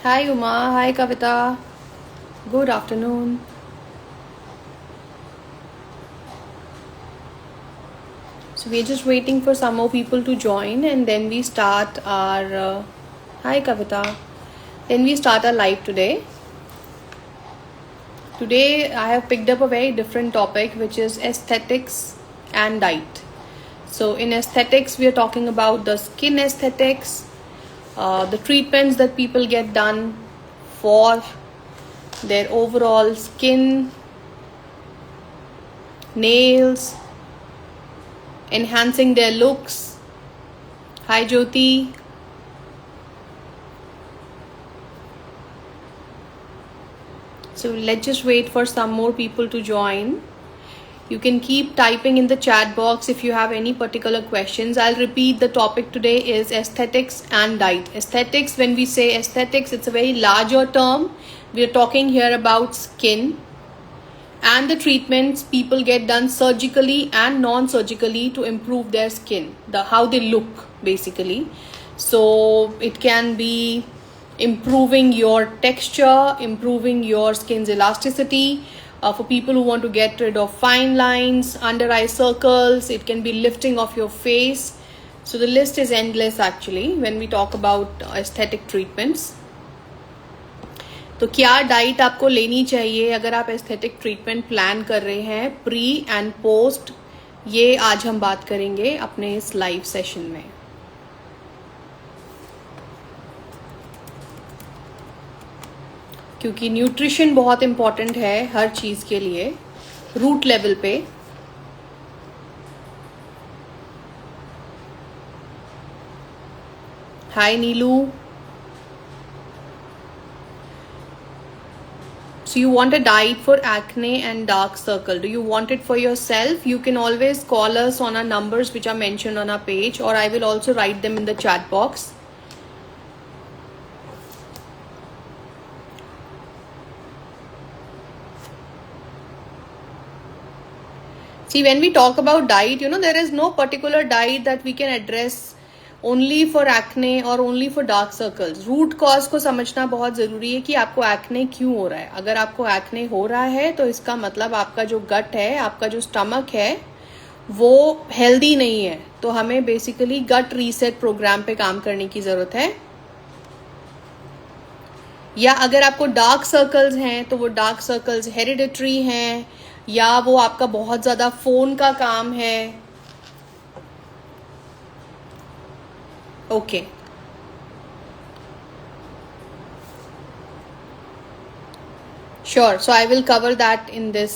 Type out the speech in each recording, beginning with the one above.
Hi Uma, hi Kavita. Good afternoon. So we're just waiting for some more people to join and then we start our hi Kavita. Then we start our live today. Today I have picked up a very different topic which is aesthetics and diet. So in aesthetics we are talking about the skin aesthetics, the treatments that people get done for their overall skin, nails, enhancing their looks. Hi Jyoti. So let's just wait for some more people to join. You can keep typing in the chat box if you have any particular questions. I'll repeat, the topic today is aesthetics and diet. Aesthetics, when we say aesthetics, it's a very larger term. We are talking here about skin and the treatments people get done surgically and non-surgically to improve their skin, how they look basically. So it can be improving your texture, improving your skin's elasticity, for people who want to get rid of fine lines, under eye circles. It can be lifting of your face. So the list is endless actually when we talk about aesthetic treatments. तो क्या diet आपको लेनी चाहिए अगर आप aesthetic treatment plan कर रहे हैं, प्री एंड पोस्ट, ये आज हम बात करेंगे अपने इस लाइव सेशन में. क्योंकि न्यूट्रिशन बहुत इम्पॉर्टेंट है हर चीज़ के लिए, रूट लेवल पे. हाय नीलू. So you want a diet for acne and dark circle. Do you want it for yourself? You can always call us on our numbers which are mentioned on our page, or I will also write them in the chat box. See, when we talk about diet, there is no particular diet that we can address only for acne or only for dark circles. Root cause को समझना बहुत ज़रूरी है कि आपको acne क्यों हो रहा है. अगर आपको एक्ने हो रहा है तो इसका मतलब आपका जो गट है, आपका जो स्टमक है, वो हेल्दी नहीं है. तो हमें बेसिकली गट रीसेट प्रोग्राम पे काम करने की ज़रूरत है. या अगर आपको डार्क सर्कल्स हैं तो वो डार्क सर्कल्स हेरिडिटरी हैं, या वो आपका बहुत ज़्यादा फ़ोन का काम है. Okay. Sure. So I will cover that in this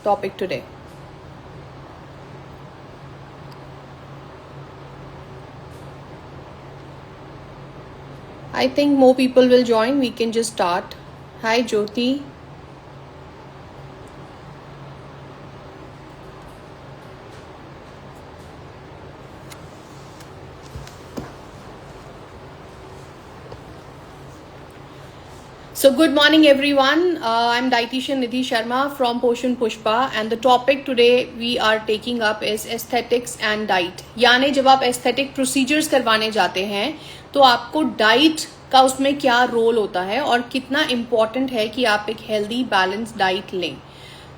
topic today. I think more people will join. We can just start. Hi Jyoti. So good morning everyone. I'm dietitian Nidhi Sharma from Poshan Pushpa and the topic today we are taking up is aesthetics and diet. यानी जब आप aesthetic procedures करवाने जाते हैं तो आपको diet का उसमें क्या रोल होता है और कितना important है कि आप एक healthy balanced diet लें.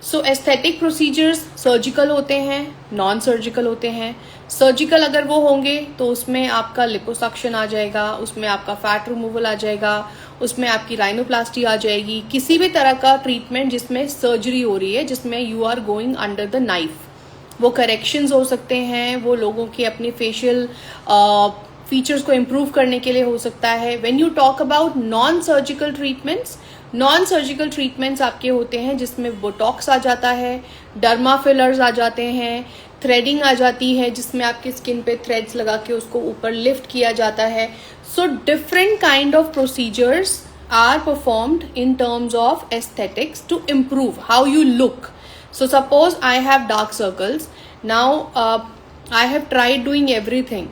सो एस्थेटिक प्रोसीजर्स सर्जिकल होते हैं, नॉन सर्जिकल होते हैं. सर्जिकल अगर वो होंगे तो उसमें आपका लिपोसक्शन आ जाएगा, उसमें आपका फैट रिमूवल आ जाएगा, उसमें आपकी राइनोप्लास्टी आ जाएगी. किसी भी तरह का ट्रीटमेंट जिसमें सर्जरी हो रही है, जिसमें you are going under the knife, वो करेक्शंस हो सकते हैं, वो लोगों की अपनी फेशियल फीचर्स को इम्प्रूव करने के लिए हो सकता है. When you talk about non surgical treatments, non surgical treatments आपके होते हैं जिसमें बोटॉक्स आ जाता है, डर्मा फिलर्स आ जाते हैं, थ्रेडिंग आ जाती है जिसमें आपकी स्किन पे थ्रेड्स लगा के उसको ऊपर लिफ्ट किया जाता है. So different kind of procedures are performed in terms of aesthetics to improve how you look. So suppose I have dark circles now, I have tried doing everything,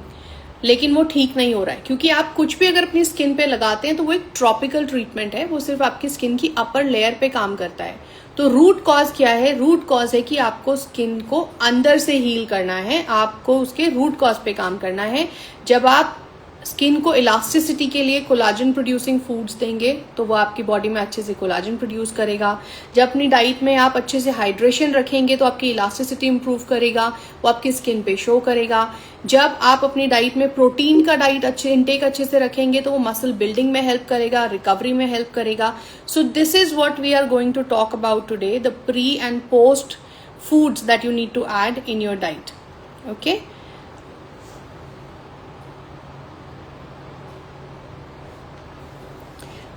लेकिन वो ठीक नहीं हो रहा है. क्योंकि आप कुछ भी अगर अपनी स्किन पे लगाते हैं तो वो एक ट्रॉपिकल ट्रीटमेंट है, वो सिर्फ आपकी स्किन की अपर लेयर पे काम करता है. तो रूट कॉज क्या है? रूट कॉज है कि आपको स्किन को अंदर से हील करना है, आपको उसके रूट कॉज पे काम करना है. जब आप स्किन को इलास्टिसिटी के लिए कोलाजन प्रोड्यूसिंग फूड्स देंगे तो वो आपकी बॉडी में अच्छे से कोलाजन प्रोड्यूस करेगा। जब अपनी डाइट में आप अच्छे से हाइड्रेशन रखेंगे तो आपकी इलास्टिसिटी इंप्रूव करेगा, वो आपकी स्किन पे शो करेगा। जब आप अपनी डाइट में प्रोटीन का इंटेक अच्छे से रखेंगे तो वो मसल बिल्डिंग में हेल्प करेगा, रिकवरी में हेल्प करेगा। So this is what we are going to talk about today, the pre and post foods that you need to add in your diet. Okay,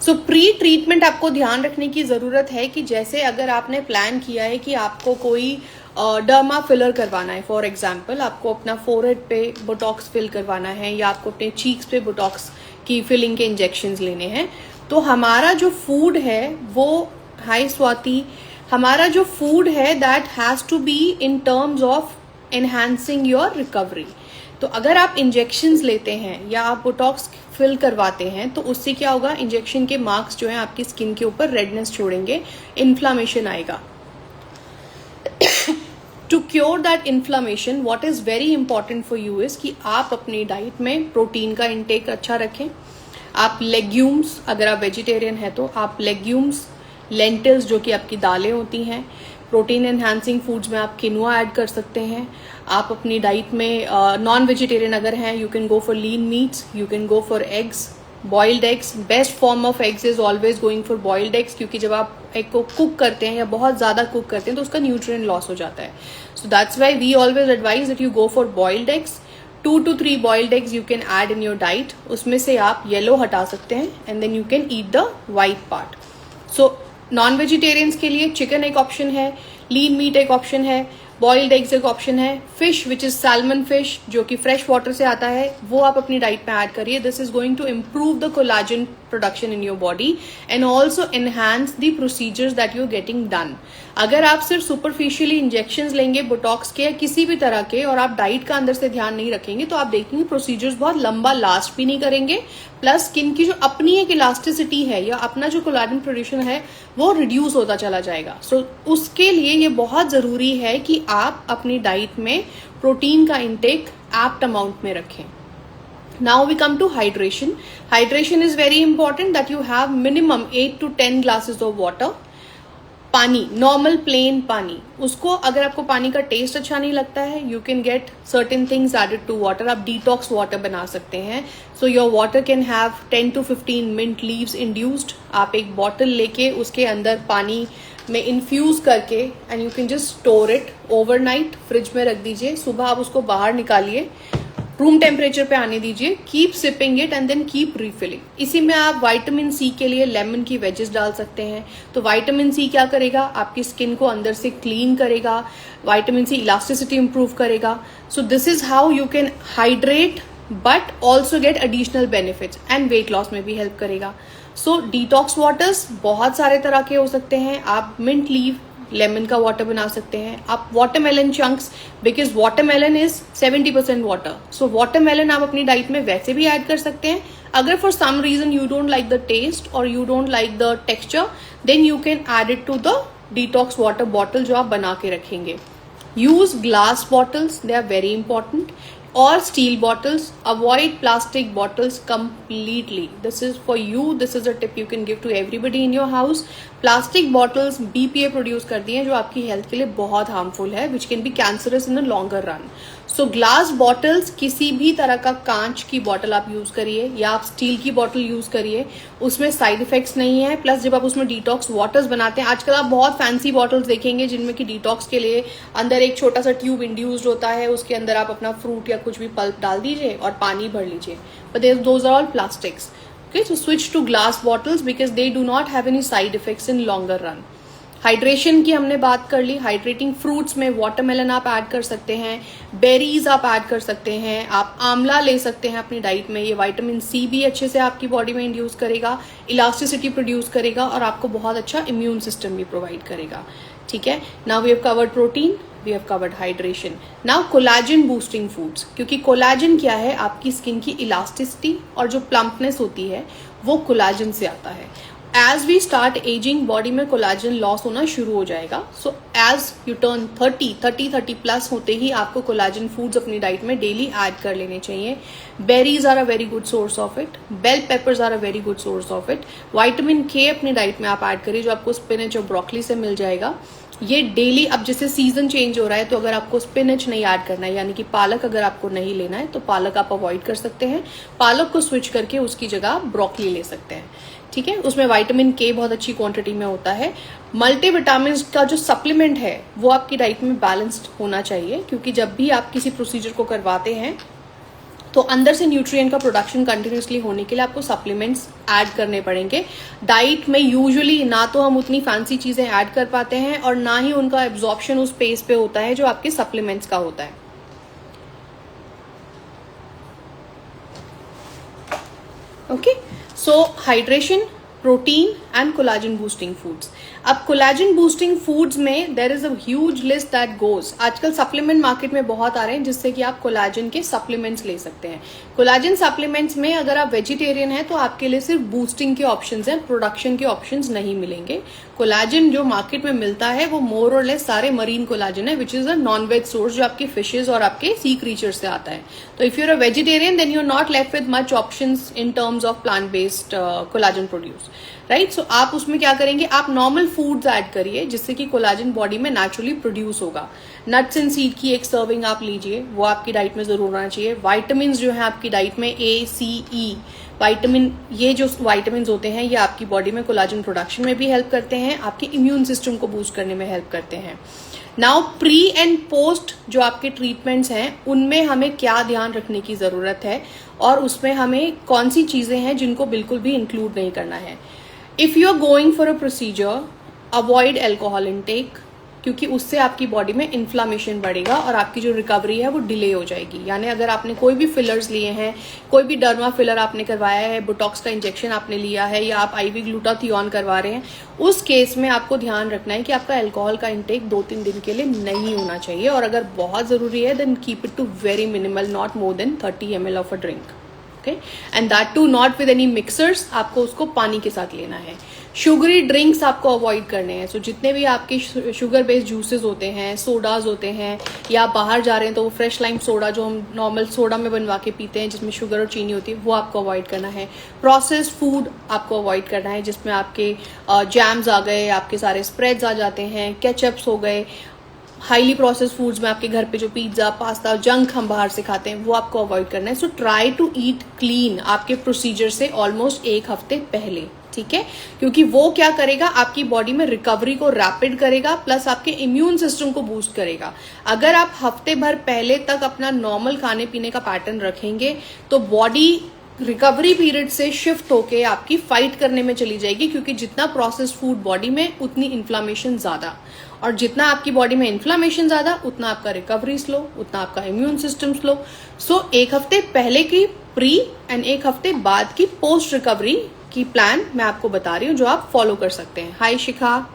so pre treatment आपको ध्यान रखने की जरूरत है कि जैसे अगर आपने प्लान किया है कि आपको कोई डर्मा फिलर करवाना है, फॉर एग्जांपल आपको अपना फोरहेड पे बोटॉक्स फिल करवाना है या आपको अपने चीक्स पे बोटॉक्स की फिलिंग के इंजेक्शंस लेने हैं, तो हमारा जो फूड है वो, हाय स्वाति, हमारा जो फूड है that has to be in terms of enhancing your recovery. तो अगर आप इंजेक्शंस लेते हैं या आप बोटॉक्स फिल करवाते हैं तो उससे क्या होगा, इंजेक्शन के मार्क्स जो है आपकी स्किन के ऊपर रेडनेस छोड़ेंगे, इन्फ्लामेशन आएगा। To cure that inflammation what is very important for you is कि आप अपनी डाइट में प्रोटीन का इंटेक अच्छा रखें। आप लेग्यूम्स, अगर आप वेजिटेरियन है तो आप लेग्यूम्स, लेंटिल्स जो कि आपकी दालें होती हैं, प्रोटीन एनहांसिंग फूड्स में आप किनुआ ऐड कर सकते हैं। आप अपनी डाइट में नॉन वेजिटेरियन अगर हैं, you can go for lean meets, you can go for eggs, boiled eggs. Best form of eggs is always going for boiled eggs, क्योंकि जब आप एग को कुक करते हैं या बहुत ज्यादा कुक करते हैं तो उसका न्यूट्रिएंट लॉस हो जाता है। So that's why we always advise that you go for boiled eggs. 2 to 3 boiled eggs you can add in your diet. उसमें से आप येलो हटा सकते हैं and then you can eat the white part. So non vegetarians के लिए chicken एक option है, लीन मीट एक ऑप्शन है, बॉइल्ड एग्स एक ऑप्शन है, fish which is salmon fish जो कि फ्रेश वाटर से आता है वो आप अपनी डाइट में ऐड करिए। This is going to improve the collagen production in your body and also enhance the procedures that you are getting done. अगर आप सिर्फ सुपरफिशियली इंजेक्शंस लेंगे बोटॉक्स के या किसी भी तरह के और आप डाइट का अंदर से ध्यान नहीं रखेंगे तो आप देखेंगे प्रोसीजर्स बहुत लंबा लास्ट भी नहीं करेंगे, प्लस स्किन की जो अपनी एक इलास्टिसिटी है या अपना जो कोलाजन प्रोडक्शन है वो रिड्यूस होता चला जाएगा। सो उसके लिए ये बहुत जरूरी है कि आप अपनी डाइट में प्रोटीन का इंटेक एप्ट अमाउंट में रखें। Now we come to hydration. Hydration is very important that you have minimum 8 to 10 glasses of water. पानी, नॉर्मल प्लेन पानी, उसको अगर आपको पानी का टेस्ट अच्छा नहीं लगता है you can get certain things added to water. आप डिटॉक्स वाटर बना सकते हैं। So your water can have 10 to 15 mint leaves induced. आप एक बॉटल लेके उसके अंदर पानी में इन्फ्यूज करके and you can just store it overnight, fridge में रख दीजिए। सुबह आप उसको बाहर निकालिए, रूम टेम्परेचर पे आने दीजिए, keep sipping it and then keep refilling. इसी में आप विटामिन सी के लिए लेमन की वेजेस डाल सकते हैं। तो विटामिन सी क्या करेगा, आपकी स्किन को अंदर से क्लीन करेगा, विटामिन सी इलास्टिसिटी इंप्रूव करेगा। So this is how you can hydrate but also get additional benefits and weight loss में भी हेल्प करेगा। सो डिटॉक्स वाटर्स बहुत सारे तरह के हो सकते हैं। आप मिंट लीव, लेमन का वाटर बना सकते हैं। आप watermelon chunks, because watermelon is 70% water, so watermelon आप अपनी डाइट में वैसे भी ऐड कर सकते हैं। अगर for some reason you don't like the taste और you don't like the texture then you can add it to the detox water bottle जो आप बना के रखेंगे। Use glass bottles, they are very important, or steel bottles. Avoid plastic bottles completely. This is for you. This is a tip you can give to everybody in your house. Plastic bottles BPA produce करती हैं जो आपकी health के लिए बहुत harmful है, which can be cancerous in the longer run. So glass bottles, किसी भी तरह का कांच की बॉटल आप यूज करिए या आप स्टील की बॉटल यूज करिए, उसमें साइड इफेक्ट्स नहीं है। प्लस जब आप उसमें डिटॉक्स वाटर्स बनाते हैं, आजकल आप बहुत फैंसी बॉटल्स देखेंगे जिनमें कि डिटॉक्स के लिए अंदर एक छोटा सा ट्यूब इंड्यूस्ड होता है, उसके अंदर आप अपना फ्रूट या कुछ भी पल्प डाल दीजिए और पानी भर लीजिए, but those are all plastics. Okay, so switch to glass bottles because they do not have any side effects in longer run. Hydration की हमने बात कर ली। हाइड्रेटिंग फ्रूट्स में वाटरमेलन आप ऐड कर सकते हैं, बेरीज आप ऐड कर सकते हैं, आप आंवला ले सकते हैं अपनी डाइट में। ये विटामिन सी भी अच्छे से आपकी बॉडी में इंड्यूस करेगा, इलास्टिसिटी प्रोड्यूस करेगा और आपको बहुत अच्छा इम्यून सिस्टम भी प्रोवाइड करेगा। ठीक है, now we have covered protein, we have covered hydration. Now collagen boosting foods, क्योंकि कोलाजन क्या है, आपकी स्किन की इलास्टिसिटी और जो प्लम्पनेस होती है वो कोलाजन से आता है। As we start ageing body में कोलाजन लॉस होना शुरू हो जाएगा. So as you turn 30 plus होते ही आपको कोलाजन फूड्स अपनी डाइट में डेली ऐड कर लेने चाहिए. Berries are a very good source of it. Bell peppers are a very good source of it. Vitamin के अपनी डाइट में आप ऐड करिए जो आपको स्पिनच और ब्रोकली से मिल जाएगा. ये डेली, अब जैसे सीजन चेंज हो रहा है तो अगर आपको स्पिनच नहीं ऐड करना है, यानी कि पालक अगर आपको नहीं लेना है तो पालक आप अवॉइड कर सकते हैं. पालक को स्विच करके उसकी जगह आप ब्रोकली ले सकते हैं. ठीक है, उसमें विटामिन के बहुत अच्छी क्वांटिटी में होता है. मल्टीविटामिन का जो सप्लीमेंट है वो आपकी डाइट में बैलेंस्ड होना चाहिए, क्योंकि जब भी आप किसी प्रोसीजर को करवाते हैं तो अंदर से न्यूट्रिएंट का प्रोडक्शन कंटिन्यूसली होने के लिए आपको सप्लीमेंट्स ऐड करने पड़ेंगे. डाइट में यूजुअली ना तो हम उतनी फैंसी चीजें ऐड कर पाते हैं और ना ही उनका एब्जॉर्प्शन उस पेस पे होता है जो आपके सप्लीमेंट्स का होता है. Okay, so hydration, protein and collagen boosting foods. अब कोलाजन बूस्टिंग फूड्स में there is a huge list that goes. आजकल सप्लीमेंट मार्केट में बहुत आ रहे हैं जिससे कि आप कोलाजन के सप्लीमेंट्स ले सकते हैं. कोलाजन सप्लीमेंट्स में अगर आप वेजिटेरियन हैं तो आपके लिए सिर्फ बूस्टिंग के ऑप्शंस हैं, प्रोडक्शन के ऑप्शंस नहीं मिलेंगे. कोलाजन जो मार्केट में मिलता है वो मोर और लेस सारे मरीन कोलाजन है, which is a non veg source जो आपके फिशेज और आपके सी क्रीचर से आता है. तो if you are a vegetarian then you are not left with much options in terms of plant based collagen produce. Right, so आप उसमें क्या करेंगे, आप नॉर्मल फूड्स ऐड करिए जिससे कि कोलाजन बॉडी में नेचुरली प्रोड्यूस होगा. नट्स एंड सीड की एक सर्विंग आप लीजिए, वो आपकी डाइट में जरूर होना चाहिए. विटामिन जो है आपकी डाइट में ए, सी, ई विटामिन, ये जो विटामिन होते हैं ये आपकी बॉडी में कोलाजन प्रोडक्शन में भी हेल्प करते हैं, आपके इम्यून सिस्टम को बूस्ट करने में हेल्प करते हैं. नाउ प्री एंड पोस्ट जो आपके ट्रीटमेंट्स हैं उनमें हमें क्या ध्यान रखने की जरूरत है और उसमें हमें कौन सी चीजें हैं जिनको बिल्कुल भी इंक्लूड नहीं करना है. If you are going for a procedure, avoid alcohol intake, क्योंकि उससे आपकी बॉडी में इन्फ्लामेशन बढ़ेगा और आपकी जो रिकवरी है वो डिले हो जाएगी. यानी अगर आपने कोई भी फिलर्स लिए हैं, कोई भी डर्मा फिलर आपने करवाया है, बोटॉक्स का इंजेक्शन आपने लिया है या आप आईवी ग्लूटाथियोन करवा रहे हैं, उस केस में आपको ध्यान रखना है कि आपका अल्कोहल का इंटेक 2-3 दिन के लिए नहीं होना चाहिए. और अगर बहुत जरूरी है then keep it to very minimal, not more than 30 ml of a drink. Okay, and that too not with any mixers. आपको उसको पानी के साथ लेना है. शुगरी ड्रिंक्स आपको अवॉइड करने हैं. सो जितने भी आपके शुगर बेस्ड जूसेस होते हैं, सोडाज होते हैं, या आप बाहर जा रहे हैं तो वो फ्रेश लाइम सोडा जो हम नॉर्मल सोडा में बनवा के पीते हैं जिसमें शुगर और चीनी होती है, वो आपको अवॉइड करना है. प्रोसेस्ड फूड आपको अवॉइड करना है जिसमें आपके जैम्स आ गए, आपके सारे स्प्रेड्स आ जाते हैं, केचप्स हो गए. हाईली प्रोसेस फूड्स में आपके घर पे जो पिज्जा, पास्ता, जंक हम बाहर से खाते हैं वो आपको अवॉइड करना है. So try to eat clean आपके प्रोसीजर से ऑलमोस्ट 1 हफ्ते पहले. ठीक है, क्योंकि वो क्या करेगा, आपकी बॉडी में रिकवरी को रैपिड करेगा प्लस आपके इम्यून सिस्टम को बूस्ट करेगा. अगर आप हफ्ते भर पहले तक अपना नॉर्मल खाने पीने का पैटर्न रखेंगे तो बॉडी रिकवरी पीरियड से शिफ्ट होके आपकी फाइट करने में चली जाएगी, क्योंकि जितना प्रोसेस्ड फूड बॉडी में उतनी इन्फ्लामेशन ज्यादा, और जितना आपकी बॉडी में इन्फ्लामेशन ज्यादा उतना आपका रिकवरी स्लो, उतना आपका इम्यून सिस्टम स्लो. सो 1 हफ्ते पहले की प्री एंड 1 हफ्ते बाद की पोस्ट रिकवरी की प्लान मैं आपको बता रही हूँ जो आप फॉलो कर सकते हैं. हाय शिखा.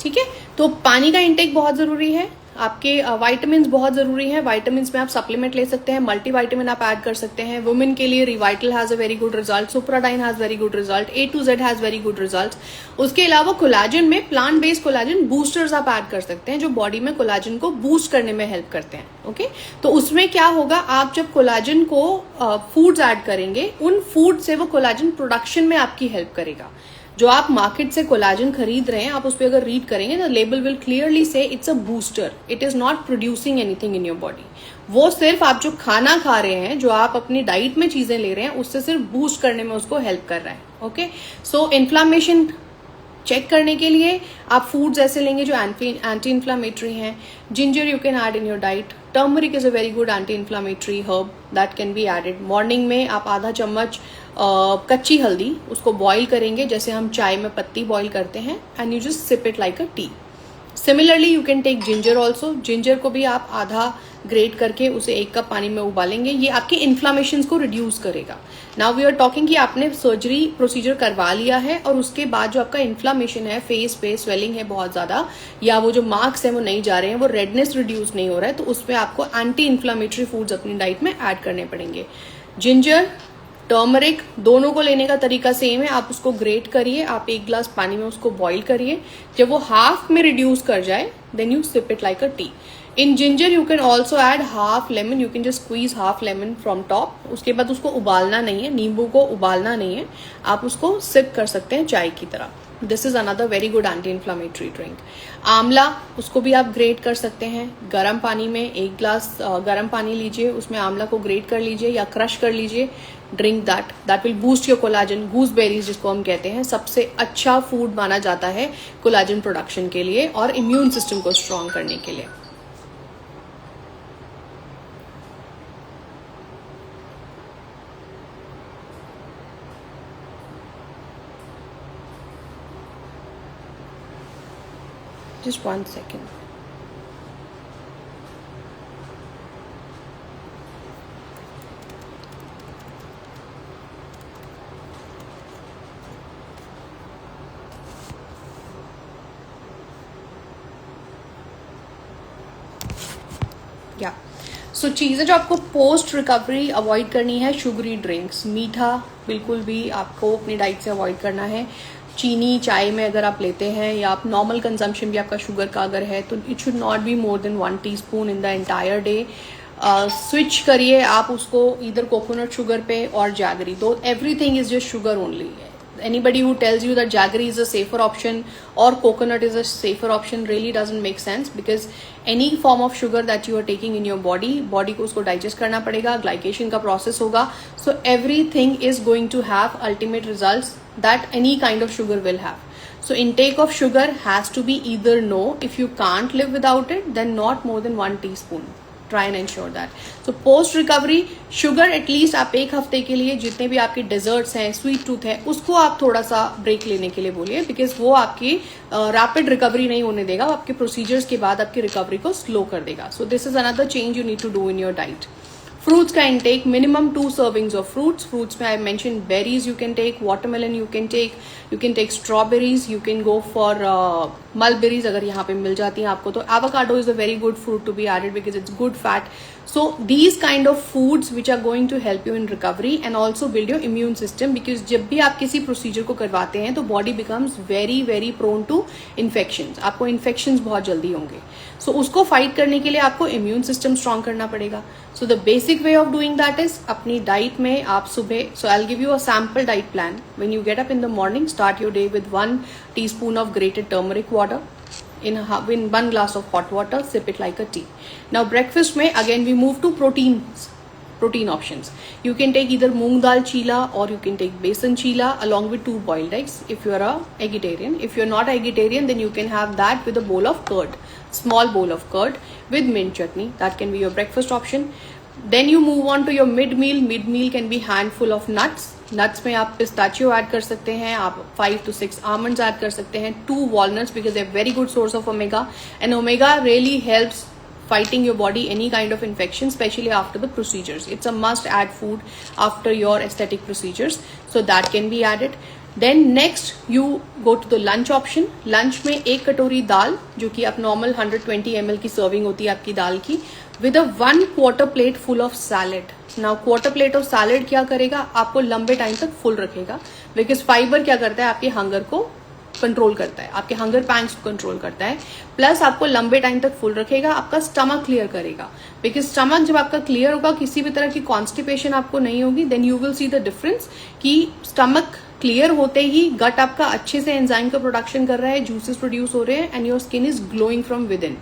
ठीक है, तो पानी का इंटेक बहुत जरूरी है. आपके विटामिन्स बहुत जरूरी हैं. विटामिन्स में आप सप्लीमेंट ले सकते हैं, मल्टी विटामिन आप ऐड कर सकते हैं. वुमेन के लिए Revital has a very good result, Supradyn has very good result, A to Z has very good result. उसके अलावा कोलाजन में प्लांट बेस्ड कोलाजन बूस्टर्स आप ऐड कर सकते हैं जो बॉडी में कोलाजन को बूस्ट करने में हेल्प करते हैं. ओके, तो उसमें क्या होगा, आप जब कोलाजन को फूड्स ऐड करेंगे उन फूड से वो कोलाजन प्रोडक्शन में आपकी हेल्प करेगा. जो आप मार्केट से कोलाजन खरीद रहे हैं, आप उस पर अगर रीड करेंगे तो लेबल विल क्लियरली से it's a booster, it is not producing anything in your body. वो सिर्फ आप जो खाना खा रहे हैं, जो आप अपनी डाइट में चीजें ले रहे हैं, उससे सिर्फ बूस्ट करने में उसको हेल्प कर रहा है. ओके, सो इन्फ्लामेशन चेक करने के लिए आप फूड्स ऐसे लेंगे जो एंटी इन्फ्लामेटरी हैं. Ginger you can add in your diet. Turmeric is a very good anti inflammatory herb that can be added. Morning में आप आधा चम्मच कच्ची हल्दी उसको बॉईल करेंगे जैसे हम चाय में पत्ती बॉईल करते हैं, and you just sip it like a tea. Similarly you can take ginger also. Ginger को भी आप आधा ग्रेट करके उसे 1 कप पानी में उबालेंगे. ये आपके इन्फ्लामेशन को रिड्यूस करेगा. नाउ वी आर टॉकिंग कि आपने सर्जरी प्रोसीजर करवा लिया है और उसके बाद जो आपका इन्फ्लामेशन है, फेस पे स्वेलिंग है बहुत ज्यादा, या वो जो मार्क्स है वो नहीं जा रहे हैं, वो रेडनेस रिड्यूस नहीं हो रहा है, तो उसमें आपको एंटी इन्फ्लामेटरी फूड्स अपनी डाइट में ऐड करने पड़ेंगे. जिंजर, टर्मरिक, दोनों को लेने का तरीका सेम है. आप उसको ग्रेट करिए, आप 1 ग्लास पानी में उसको बॉईल करिए. जब वो हाफ में रिड्यूस कर जाए, then you sip it like a tea. In ginger you can also add half lemon. You can just squeeze half lemon from top. उसके बाद उसको उबालना नहीं है, नींबू को उबालना नहीं है, आप उसको सिप कर सकते हैं चाय की तरह. This is another very good anti inflammatory drink. आंवला, उसको भी आप ग्रेट कर सकते हैं. गर्म पानी में 1 ग्लास गर्म पानी लीजिए, उसमें आंवला को ग्रेट कर लीजिए या क्रश कर लीजिए. Drink that will boost your collagen. गूसबेरीज जिसको हम कहते हैं, सबसे अच्छा फूड माना जाता है कोलाजन प्रोडक्शन के लिए और इम्यून सिस्टम को स्ट्रॉन्ग करने के लिए. Just 1 second. या सो चीज़ें जो आपको पोस्ट रिकवरी अवॉइड करनी है, शुगरी ड्रिंक्स, मीठा बिल्कुल भी आपको अपनी डाइट से अवॉइड करना है. चीनी चाय में अगर आप लेते हैं या आप नॉर्मल कंजम्पशन भी आपका शुगर का अगर है तो it should not be more than 1 teaspoon in the entire day. Switch करिए आप उसको इधर कोकोनट शुगर पे और जैगरी. दो everything is just sugar only. Anybody who tells you that jaggery is a safer option or coconut is a safer option really doesn't make sense, because any form of sugar that you are taking in your body को उसको digest करना पड़ेगा, glycation का process होगा. So everything is going to have ultimate results that any kind of sugar will have. So intake of sugar has to be either no, if you can't live without it, then not more than 1 teaspoon. Try and ensure that. So post recovery sugar at least आप 1 हफ्ते के लिए जितने भी आपके desserts हैं, sweet tooth है, उसको आप थोड़ा सा ब्रेक लेने के लिए बोलिए, बिकॉज वो आपकी रैपिड रिकवरी नहीं होने देगा, आपके प्रोसीजर्स के बाद आपकी रिकवरी को स्लो कर देगा. So this is another change you need to do in your diet. Fruits का intake, minimum 2 servings of fruits. Fruits में I mentioned berries you can take, watermelon you can take strawberries, you can go for mulberries अगर यहाँ पे मिल जाती हैं आपको तो. Avocado is a very good fruit to be added because it's good fat. So these kind of foods which are going to help you in recovery and also build your immune system, because जब भी आप किसी procedure को करवाते हैं तो body becomes very very prone to infections. आपको infections बहुत जल्दी होंगे. So उसको fight करने के लिए आपको immune system strong करना पड़ेगा. So the basic way of doing that is अपनी डाइट में आप सुबह, so I'll give you a sample diet plan. When you get up in the morning, start your day with 1 teaspoon of grated turmeric water in 1 glass of hot water, sip it like a tea. Now breakfast में again we move to protein options. You can take either moong dal chila or you can take besan chila along with 2 boiled eggs if you are a vegetarian. If you are not a vegetarian, then you can have that with a bowl of curd, small bowl of curd with mint chutney. That can be your breakfast option. Then you move on to your mid meal. Mid meal can be handful of nuts. Nuts में आप pistachio add कर सकते हैं, आप 5 to 6 almonds add कर सकते हैं, 2 walnuts because they are very good source of omega, and omega really helps fighting your body any kind of infection, especially after the procedures. It's a must add food after your aesthetic procedures, so that can be added. Then next you go to the lunch option. Lunch में 1 कटोरी दाल, जो कि आप normal 120 ml की serving होती है आपकी दाल की, with a 1/4 plate full of salad. Now quarter plate of salad क्या करेगा, आपको लंबे टाइम तक फुल रखेगा, बिकॉज फाइबर क्या करता है, आपके हंगर को कंट्रोल करता है, आपके हंगर पैंट्स को कंट्रोल करता है, प्लस आपको लंबे टाइम तक फुल रखेगा, आपका स्टमक क्लियर करेगा. बिकॉज स्टमक जब आपका क्लियर होगा, किसी भी तरह की कॉन्स्टिपेशन आपको नहीं होगी, then you will see the difference कि स्टमक क्लियर होते ही गट आपका अच्छे से एंजाइम का प्रोडक्शन कर रहा है, जूसेस प्रोड्यूस हो रहे हैं, and your skin is glowing from with in.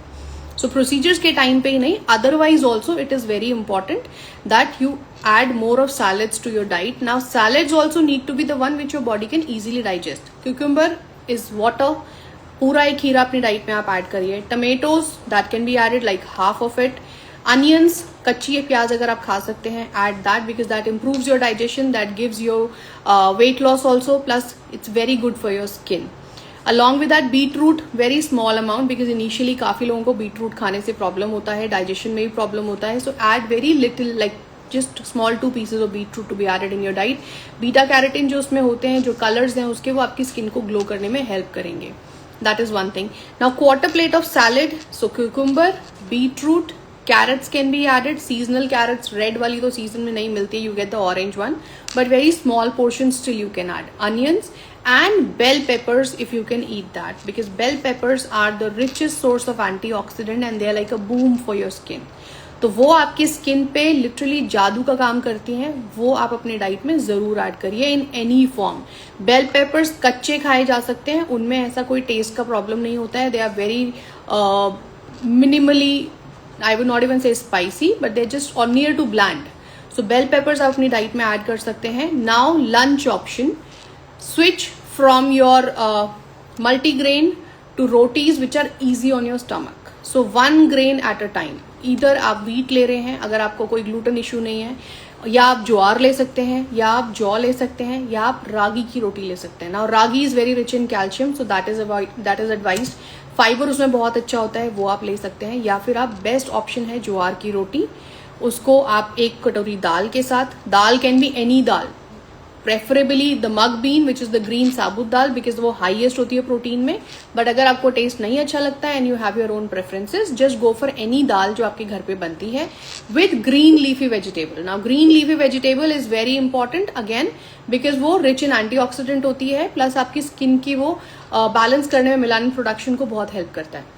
So procedures के टाइम पे ही नहीं, otherwise also it is very important that you add more of salads to your diet. Now salads also need to be the one which your body can easily digest. Cucumber is water, पूरा एक खीरा अपनी diet में आप add करिए. Tomatoes that can be added like half of it. Onions, कच्ची एक प्याज अगर आप खा सकते हैं, add that because that improves your digestion, that gives you weight loss also, plus it's very good for your skin. Along with that beet root very small amount, because initially काफ़ी लोगों को बीट रूट खाने से problem होता है, digestion में भी problem होता है. So add very little, like just small 2 pieces of beet root to be added in your diet. Beta carotene जो उसमें होते हैं, जो कलर्स हैं उसके, वो आपकी स्किन को ग्लो करने में हेल्प करेंगे. That is one thing. Now quarter plate of salad, so cucumber, beetroot, carrots can be added. Seasonal carrots, red वाली तो season में नहीं मिलती, you get the orange one, but very small portions still you can add. Onions and bell peppers if you can eat that, because bell peppers are the richest source of antioxidant and they are like a boom for your skin. तो वो आपकी skin पे literally जादू का काम करती हैं, वो आप अपने डाइट में ज़रूर ऐड करिए in any form. Bell peppers कच्चे खाए जा सकते हैं, उनमें ऐसा कोई टेस्ट का प्रॉब्लम नहीं होता है. They are very minimally, I would not even say spicy, but they just are near to bland. So bell peppers आप अपनी डाइट में ऐड कर सकते हैं. Now lunch option, switch from your multigrain to rotis which are easy on your stomach. So 1 grain at a time. इधर आप wheat ले रहे हैं अगर आपको कोई ग्लूटेन इशू नहीं है, या आप ज्वार ले सकते हैं, या आप जौ ले सकते हैं, या आप रागी की रोटी ले सकते हैं. Now ragi is very rich in calcium, so that is advised. Fibre उसमें बहुत अच्छा होता है, वो आप ले सकते हैं. या फिर आप बेस्ट ऑप्शन है ज्वार की रोटी, उसको आप 1 कटोरी दाल के साथ, dal can be any dal, preferably the mung bean which is the green साबुत दाल, बिकॉज वो हाईएस्ट होती है प्रोटीन में. बट अगर आपको टेस्ट नहीं अच्छा लगता है and you have your own preferences, just go for any dal जो आपके घर पे बनती है with green leafy vegetable. Now green leafy vegetable is very important again, because वो रिच इन एंटीऑक्सीडेंट होती है, प्लस आपकी स्किन की वो बैलेंस करने में मेलानिन प्रोडक्शन को बहुत हेल्प करता है.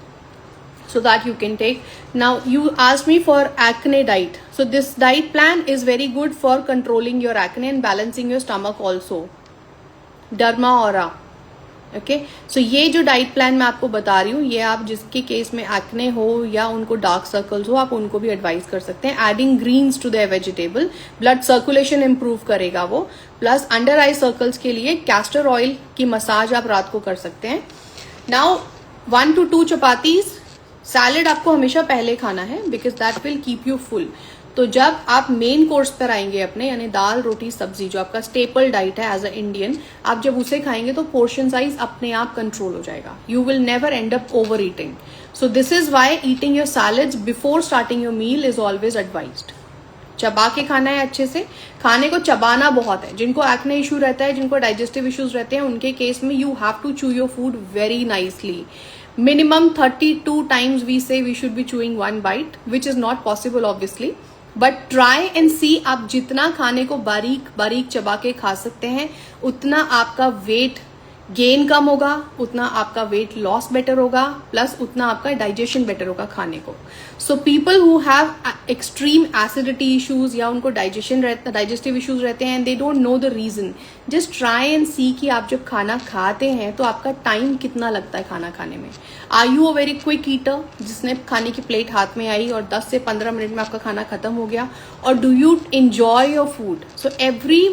So that you can take. Now you asked me for acne diet. So this diet plan is very good for controlling your acne and balancing your stomach also. Derma Aura. Okay. So ये जो diet plan मैं आपको बता रही हूँ, ये आप जिसके केस में एक्ने हो या उनको डार्क सर्कल्स हो, आप उनको भी एडवाइस कर सकते हैं. Adding greens to their vegetable, blood circulation improve करेगा वो. प्लस अंडर आई सर्कल्स के लिए कैस्टर ऑयल की मसाज आप रात को कर सकते हैं. Now 1 to 2 chapatis. सैलेड आपको हमेशा पहले खाना है, because that will keep you full. तो जब आप मेन कोर्स पर आएंगे अपने, यानी दाल रोटी सब्जी जो आपका स्टेपल डाइट है एज अ इंडियन, आप जब उसे खाएंगे तो पोर्शन साइज अपने आप कंट्रोल हो जाएगा. You will never end up over eating. So this is why eating your salads before starting your meal is always advised. चबा के खाना है अच्छे से, खाने को चबाना बहुत है. जिनको एक्ने इशू रहता है, जिनको डाइजेस्टिव इश्यूज रहते हैं, उनके केस में you have to chew your food very nicely. Minimum 32 times we say we should be chewing 1 bite, which is not possible obviously. But try and see, आप जितना खाने को बारीक बारीक चबा के खा सकते हैं, उतना आपका वेट गेन कम होगा, उतना आपका वेट लॉस बेटर होगा, प्लस उतना आपका डाइजेशन बेटर होगा खाने को. So people who have extreme acidity issues या उनको डाइजेस्टिव इश्यूज रहते हैं, they don't know the reason. Just try and see कि आप जब खाना खाते हैं तो आपका टाइम कितना लगता है खाना खाने में. Are you a very quick eater, जिसने खाने की प्लेट हाथ में आई और 10 से 15 मिनट में आपका खाना खत्म हो गया, और do you enjoy your food? So every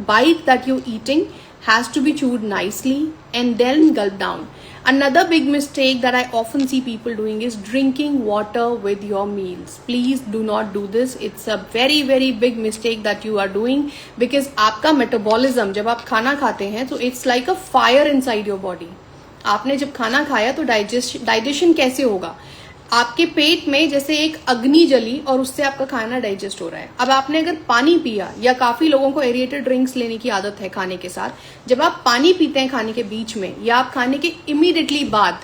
bite that you eating has to be chewed nicely and then gulp down. Another big mistake that I often see people doing is drinking water with your meals. Please do not do this. It's a very very big mistake that you are doing, because आपका metabolism जब आप खाना खाते हैं तो it's like a fire inside your body. आपने जब खाना खाया तो डाइजेशन कैसे होगा? आपके पेट में जैसे एक अग्नि जली और उससे आपका खाना डाइजेस्ट हो रहा है. अब आपने अगर पानी पिया, या काफी लोगों को एरिएटेड ड्रिंक्स लेने की आदत है खाने के साथ, जब आप पानी पीते हैं खाने के बीच में या आप खाने के इमीडिएटली बाद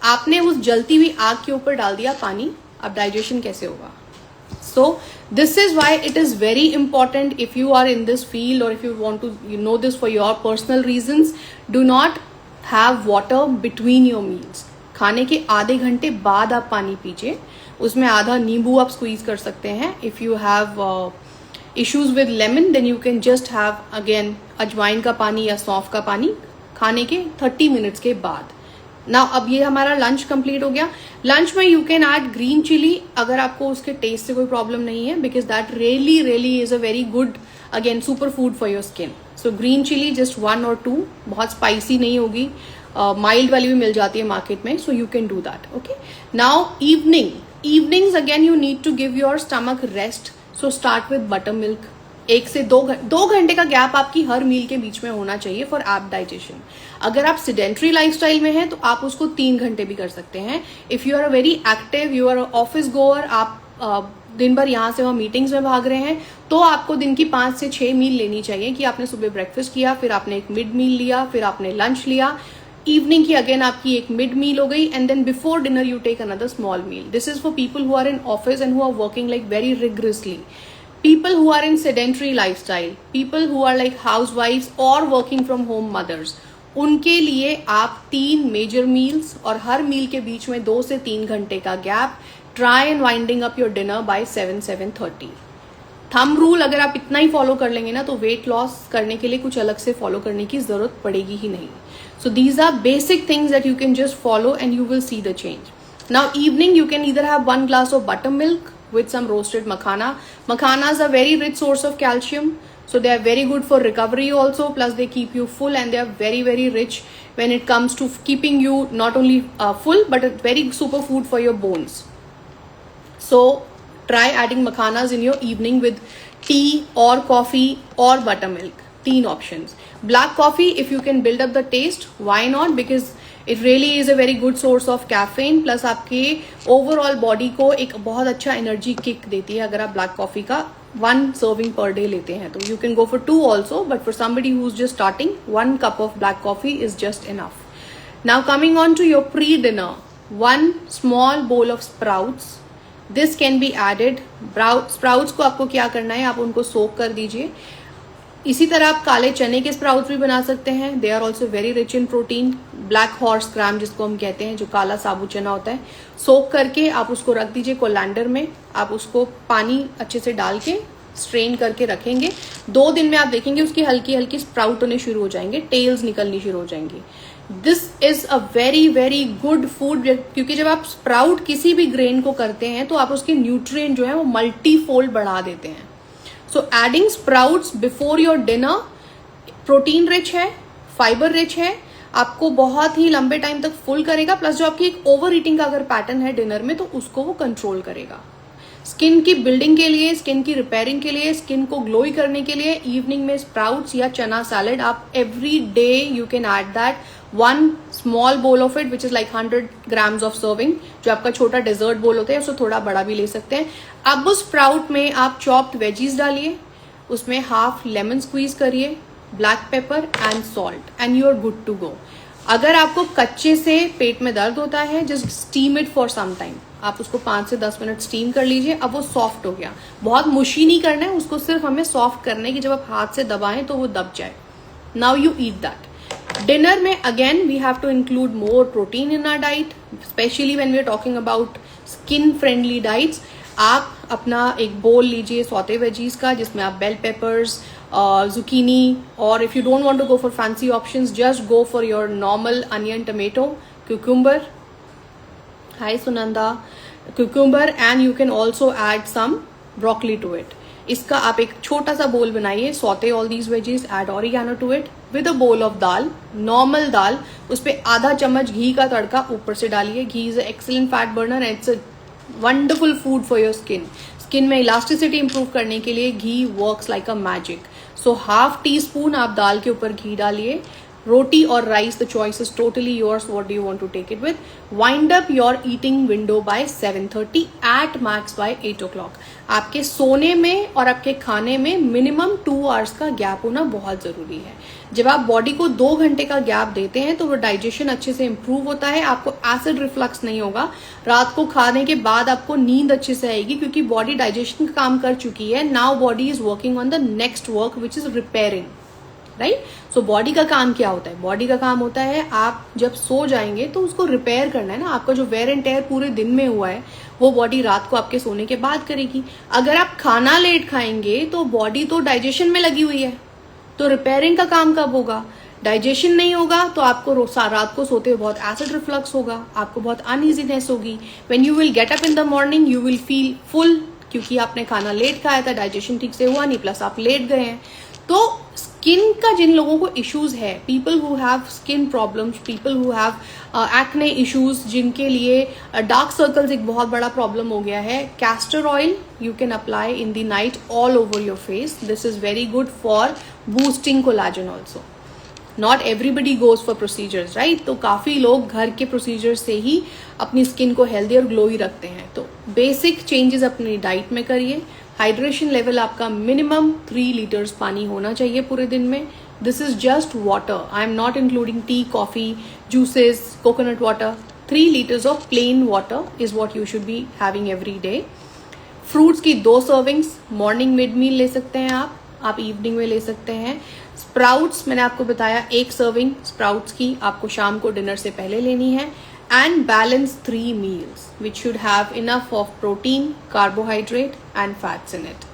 आपने उस जलती हुई आग के ऊपर डाल दिया पानी, अब डाइजेशन कैसे होगा? So this is why it is very important, if you are in this field or if you want to know this for your personal reasons, do not have water between your meals. खाने के आधे घंटे बाद आप पानी पीजिए, उसमें आधा नींबू आप स्क्वीज कर सकते हैं. If you have issues with lemon, then you can just have again ajwain का पानी या सौंफ का पानी खाने के 30 मिनट्स के बाद. ना अब ये हमारा लंच कंप्लीट हो गया. लंच में you can add green chilli अगर आपको उसके टेस्ट से कोई प्रॉब्लम नहीं है, because that really is a very good again super food for your skin. So green chilli just 1 or 2, बहुत स्पाइसी नहीं होगी, माइल्ड वाली भी मिल जाती है मार्केट में, so you can do that. Okay. Now evenings again you need to give your stomach rest, so start with butter milk. 1 से 2 घंटे का गैप आपकी हर मील के बीच में होना चाहिए फॉर ऐप डाइजेशन। अगर आप सिडेंट्री लाइफस्टाइल में हैं तो आप उसको 3 घंटे भी कर सकते हैं। If you are a very active, you are office goer, आप दिन भर यहाँ से वहाँ मीटिंग्स में भाग रहे हैं, तो आपको दिन की 5 से 6 मील लेनी चाहिए कि आपने सुबह ब्रेकफास्ट किया, फिर आपने एक मिड मील लिया, फिर आपने लंच लिया, इवनिंग की अगेन आपकी एक मिड मील हो गई, and then before dinner you take another small meal. This is for people who are in office and who are working like very rigorously, people who are in sedentary lifestyle, people who are like housewives or working from home mothers, उनके लिए आप 3 major meals और हर मील के बीच में 2 से 3 घंटे का gap, try and winding up your dinner by 7-7:30। Thumb rule अगर आप इतना ही फॉलो कर लेंगे ना तो वेट लॉस करने के लिए कुछ अलग से फॉलो करने की जरूरत पड़ेगी ही नहीं। So these are basic things that you can just follow and you will see the change. Now evening you can either have 1 glass of buttermilk with some roasted makhana. Makhanas are very rich source of calcium, so they are very good for recovery also, plus they keep you full and they are very very rich when it comes to keeping you not only full but a very super food for your bones. So try adding makhanas in your evening with tea or coffee or buttermilk. 3 options. Black coffee, if you can build up the taste, why not? Because it really is a very good source of caffeine, plus आपके overall body को एक बहुत अच्छा energy kick देती है अगर आप black coffee का 1 serving पर डे लेते हैं तो। You can go for 2 also, but for somebody who is just starting 1 cup of black coffee is just enough. Now coming on to your pre-dinner, 1 small bowl of sprouts. This can be added. Sprouts को आपको क्या करना है, आप उनको सोक कर दीजिए। इसी तरह आप काले चने के स्प्राउट्स भी बना सकते हैं, they are also very rich in protein. Black horse gram जिसको हम कहते हैं, जो काला साबुत चना होता है, सोक करके आप उसको रख दीजिए कोलैंडर में। आप उसको पानी अच्छे से डाल के स्ट्रेन करके रखेंगे। 2 दिन में आप देखेंगे उसकी हल्की हल्की स्प्राउट होने शुरू हो जाएंगे, टेल्स निकलनी शुरू हो जाएंगी। This is a very very good food, क्योंकि जब आप स्प्राउट किसी भी ग्रेन को करते हैं तो आप उसके न्यूट्रिएंट जो है वो मल्टीफोल्ड बढ़ा देते हैं। So adding sprouts before your dinner protein rich है, फाइबर रिच है, आपको बहुत ही लंबे टाइम तक फुल करेगा, प्लस जो आपकी एक ओवर ईटिंग का अगर पैटर्न है डिनर में तो उसको वो कंट्रोल करेगा। स्किन की बिल्डिंग के लिए, स्किन की रिपेयरिंग के लिए, स्किन को ग्लोई करने के लिए इवनिंग में स्प्राउट्स या चना सैलेड आप every day you can add that 1 small bowl of it which is like 100 grams of serving, जो आपका छोटा डेजर्ट बोल होता है उसको थोड़ा बड़ा भी ले सकते हैं। अब उस स्प्राउट में आप चॉप्ड वेजीज डालिए, उसमें हाफ लेमन स्क्वीज करिए, black pepper and salt and you are good to go. अगर आपको कच्चे से पेट में दर्द होता है, just steam it for some time, आप उसको 5 से 10 मिनट स्टीम कर लीजिए। अब वो सॉफ्ट हो गया, बहुत मुशी नहीं करना है उसको, सिर्फ हमें सॉफ्ट करना है कि जब आप हाथ से दबाएं तो वो दब जाए। Now you eat that. Dinner में again we have to include more protein in our diet, specially when we are talking about skin friendly diets. आप अपना एक बोल लीजिए सौते वेजीज का, जिसमें आप bell peppers, zucchini, or if you don't want to go for fancy options, just go for your normal onion, tomato, cucumber. Hi Sunanda. Cucumber, and you can also add some broccoli to it. इसका आप एक छोटा सा bowl बनाइए, saute all these veggies, add oregano to it with a bowl of dal, normal दाल, उस पर आधा चम्मच घी का तड़का ऊपर से डालिए। Ghee is excellent fat burner and it's a wonderful food for your skin. Skin में इलास्टिसिटी इंप्रूव करने के लिए ghee works like a magic. So half teaspoon आप दाल के ऊपर घी डालिए। रोटी और rice, the choice is totally yours, what do you want to take it with. Wind up your eating window by 7:30, at max by 8 o'clock। आपके सोने में और आपके खाने में मिनिमम 2 hours का गैप होना बहुत जरूरी है। जब आप बॉडी को 2 घंटे का गैप देते हैं तो वो डाइजेशन अच्छे से इंप्रूव होता है, आपको एसिड रिफ्लक्स नहीं होगा, रात को खाने के बाद आपको नींद अच्छे से आएगी, क्योंकि बॉडी डाइजेशन का काम कर चुकी है। Now body is working on the next work which is repairing, right. So body का काम क्या होता है? बॉडी का काम होता है आप जब सो जाएंगे तो उसको रिपेयर करना है ना। आपका जो वेयर एंड टेयर पूरे दिन में हुआ है वो बॉडी रात को आपके सोने के बाद करेगी। अगर आप खाना लेट खाएंगे तो बॉडी तो डाइजेशन में लगी हुई है, तो रिपेयरिंग का काम कब होगा? डाइजेशन नहीं होगा तो आपको रात को सोते हुए बहुत एसिड रिफ्लक्स होगा, आपको बहुत अनईजीनेस होगी। When you will get up in the morning you will feel full, क्योंकि आपने खाना लेट खाया था, डाइजेशन ठीक से हुआ नहीं, प्लस आप लेट गए हैं। तो स्किन का जिन लोगों को इश्यूज है, people who have skin problems, people who have acne issues, जिनके लिए डार्क सर्कल्स एक बहुत बड़ा प्रॉब्लम हो गया है, castor oil you can apply in the night all over your face. This is very good for boosting collagen also. Not everybody goes for procedures, right. तो काफी लोग घर के प्रोसीजर से ही अपनी स्किन को हेल्दी और ग्लोई रखते हैं. तो बेसिक चेंजेस अपनी डाइट में करिए. हाइड्रेशन लेवल आपका मिनिमम 3 लीटर्स पानी होना चाहिए पूरे दिन में. This is just water. I am not including T, coffee, juices, coconut water. 3 litres of plain water is what you should be having every day. Fruits की 2 सर्विंग्स मॉर्निंग मिड मील ले सकते हैं आप इवनिंग में ले सकते हैं. स्प्राउट्स मैंने आपको बताया 1 सर्विंग स्प्राउट्स की आपको शाम को डिनर से पहले लेनी है. And balance 3 meals which should have enough of protein, carbohydrate and fats in it.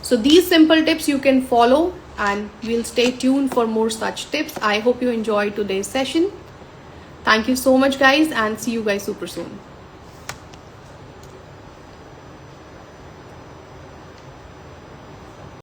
So these simple tips you can follow and we'll stay tuned for more such tips. I hope you enjoyed today's session. Thank you so much guys and see you guys super soon.